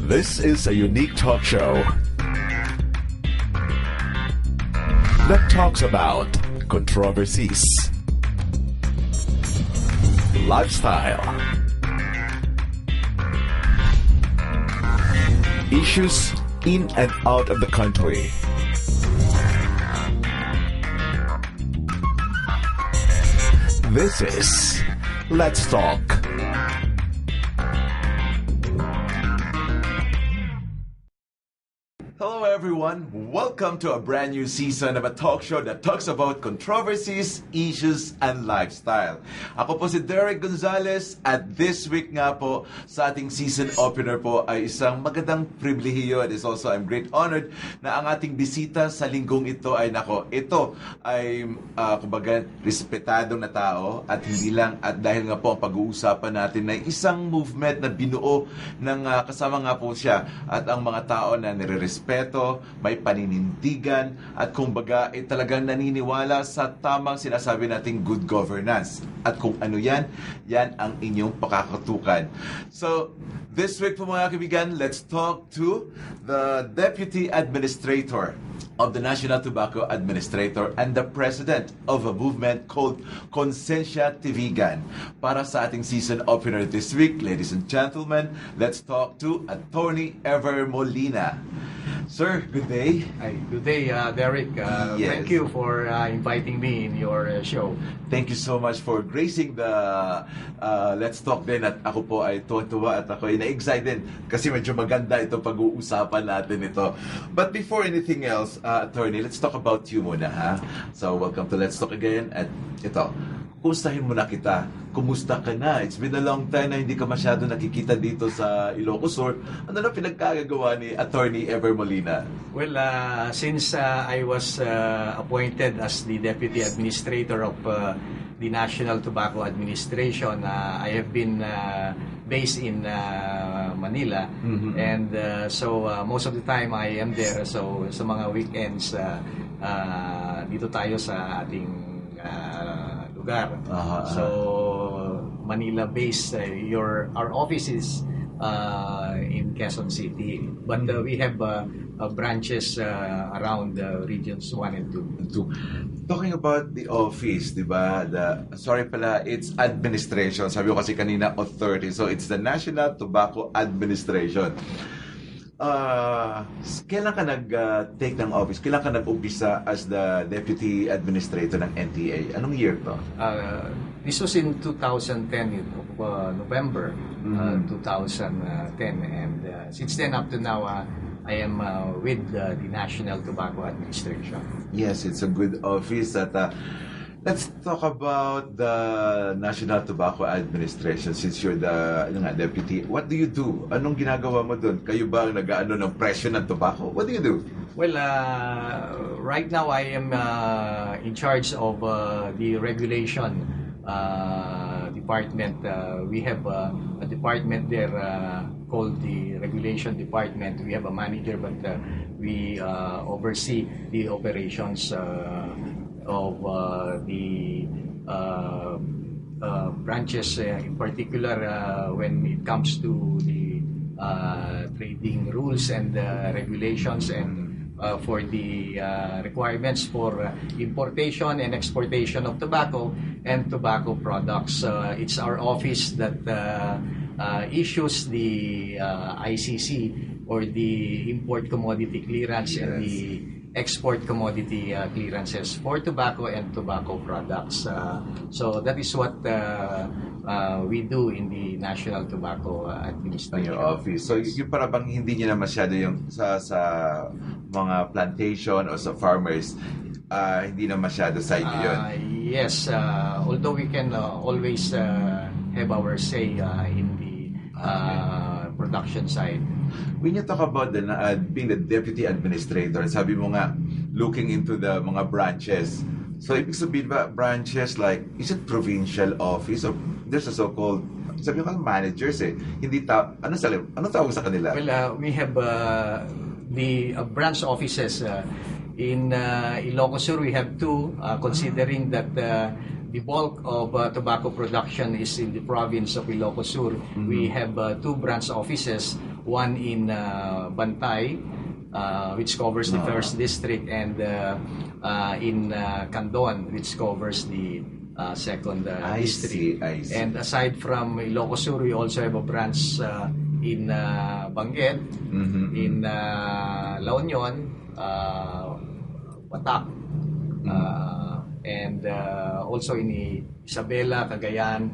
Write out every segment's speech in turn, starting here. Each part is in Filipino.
This is a unique talk show that talks about controversies, lifestyle, issues in and out of the country. This is Let's Talk. Hello everyone, welcome to a brand new season of a talk show that talks about controversies, issues, and lifestyle. Ako po si Derick Gonzales at this week nga po sa ating season opener po ay isang magandang pribilehiyo. It is also I'm great honored na ang ating bisita sa linggong ito ay ito ay kumbaga respetadong na tao at hindi lang at dahil nga po ang pag-uusapan natin ay isang movement na binuo ng kasama nga po siya at ang mga tao na nire-respeto, may paninindigan at kumbaga ay talagang naniniwala sa tamang sinasabi nating good governance. At kung ano yan ang inyong pakakatukan. So, this week po mga kaibigan, let's talk to the Deputy Administrator of the National Tobacco Administrator and the President of a movement called Konsensya Vigan. Para sa ating season opener this week, ladies and gentlemen, let's talk to Atty. Molina. Sir, good day. Hi, good day, Derick. Yes. Thank you for inviting me in your show. Thank you so much for gracing the Let's Talk din. At ako po ay tuwa at ako ay na-excited kasi medyo maganda ito pag-uusapan natin ito. But before anything else, Attorney, let's talk about you muna, ha? So, welcome to Let's Talk again. At ito, kumustahin muna kita. Kumusta ka na? It's been a long time na hindi ka masyado nakikita dito sa Ilocos Sur. Ano na pinagkagagawa ni Atty. Molina? Well, since I was appointed as the Deputy Administrator of the National Tobacco Administration, I have been based in Manila. Mm-hmm. And so most of the time I am there. So sa mga weekends, dito tayo sa ating lugar. So Manila based, our office is in Quezon City, but we have branches around regions 1 and 2. Talking about the office, di ba? Sorry pala, it's administration. Sabi ko kasi kanina authority. So it's the National Tobacco Administration. Kailan ka nag-take ng office? Kailan ka nag-umpisa as the Deputy Administrator ng NTA? Anong year to? This was in 2010, November 2010. And since then up to now, I am with the National Tobacco Administration. Yes, it's a good office. At let's talk about the National Tobacco Administration since you're the deputy. What do you do? Anong ginagawa mo doon? Kayo ba ang nag-aano ng presyo ng tobacco? What do you do? Well, right now I am in charge of the regulation department. We have a department there called the Regulation Department. We have a manager, but we oversee the operations of the branches, in particular when it comes to the trading rules and regulations and for the requirements for importation and exportation of tobacco and tobacco products. It's our office that issues the ICC or the import commodity clearance. Yes. And the export commodity clearances for tobacco and tobacco products. So that is what we do in the National Tobacco Administration. Your office. So yung para bang hindi niyo na masyado yung sa mga plantation o sa farmers, hindi na masyado sa inyo yun? Yes, although we can always have our say in the production side. When you talk about being the Deputy Administrator, sabi mo nga, looking into the mga branches. So, ibig sabihin ba, branches like, is it provincial office or there's a so-called, sabi mo managers hindi ano tawag sa kanila? Well, we have the branch offices in Ilocos Sur. We have two, considering that the bulk of tobacco production is in the province of Ilocos Sur. Mm-hmm. We have two branch offices. one in Bantay, which covers the first district, and in Candon, which covers the second district. I see. And aside from Ilocos Sur, we also have a branch in Benguet, in La Union, Batak, and also in Isabela, Cagayan,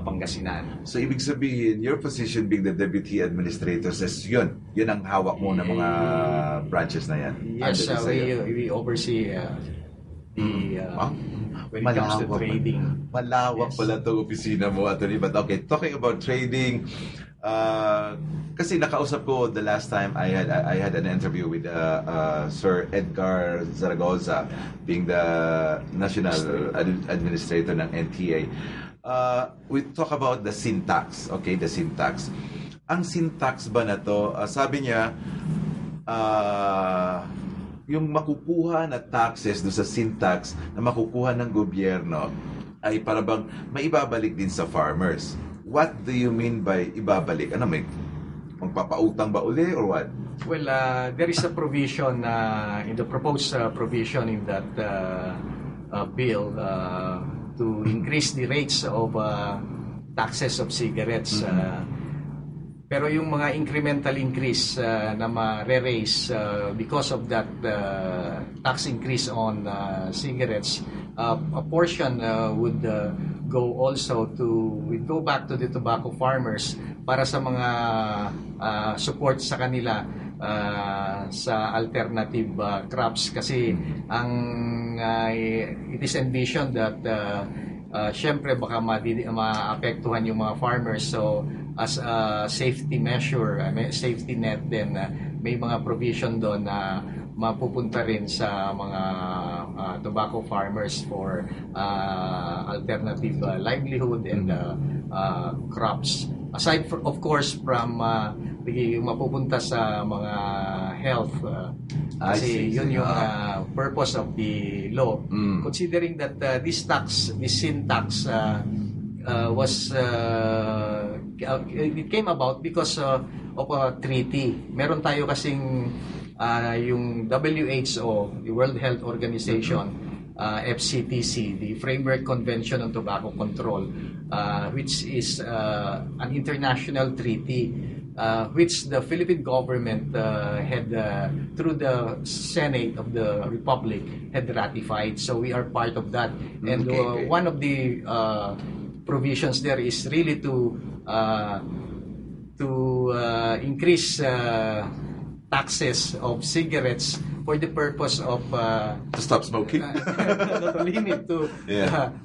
Pangasinan. So, ibig sabihin, your position being the deputy administrator says yun ang hawak mo ng mga branches na yan. Yes, we oversee the when it comes to trading. Malawak pala itong opisina mo, Atty. But okay, talking about trading, kasi nakausap ko the last time I had an interview with Sir Edgar Zaragoza, being the National Administrator ng NTA. We talk about the syntax, okay, the syntax. Ang syntax ba na to, sabi niya, yung makukuha na taxes do sa syntax na makukuha ng gobyerno ay parabang maibabalik din sa farmers. What do you mean by ibabalik? Ano, may magpapautang ba uli or what? Well, there is a provision in the proposed provision in that bill to increase the rates of taxes of cigarettes. Pero yung mga incremental increase na ma-raise because of that tax increase on cigarettes, a portion would go back to the tobacco farmers para sa mga support sa kanila sa alternative crops, kasi it is envisioned that syempre baka maapektuhan yung mga farmers, so as a safety measure, safety net din, may mga provision doon na mapupunta rin sa mga tobacco farmers for alternative livelihood and crops. Aside of course from yung mapupunta sa mga health, kasi yun yung purpose of the law. Considering that this sin tax it came about because of a treaty. Meron tayo kasing yung WHO, the World Health Organization, FCTC, the Framework Convention on Tobacco Control, which is an international treaty which the Philippine government had, through the Senate of the Republic, had ratified. So we are part of that. And one of the provisions there is really to increase taxes of cigarettes for the purpose of to stop smoking. Not to limit to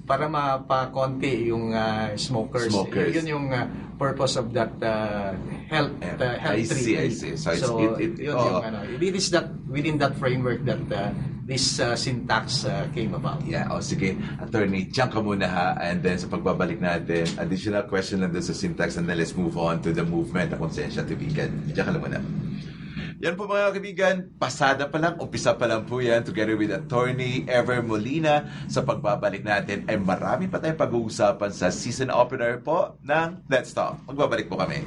para mapakonti yung smokers. Yun yung purpose of that health treaty. I see. So it is that within that framework that this syntax came about. Yeah, sige. Attorney, diyan ka muna ha. And then sa pagbabalik natin, additional question lang din sa syntax, and then let's move on to the movement ng Konsensya to Vigan. Diyan ka lang muna. Yan po mga kaibigan, pasada pa lang, umpisa pa lang po yan, together with Attorney Molina. Sa pagbabalik natin ay marami pa tayong pag-uusapan sa season opener po ng Let's Talk. Magbabalik po kami.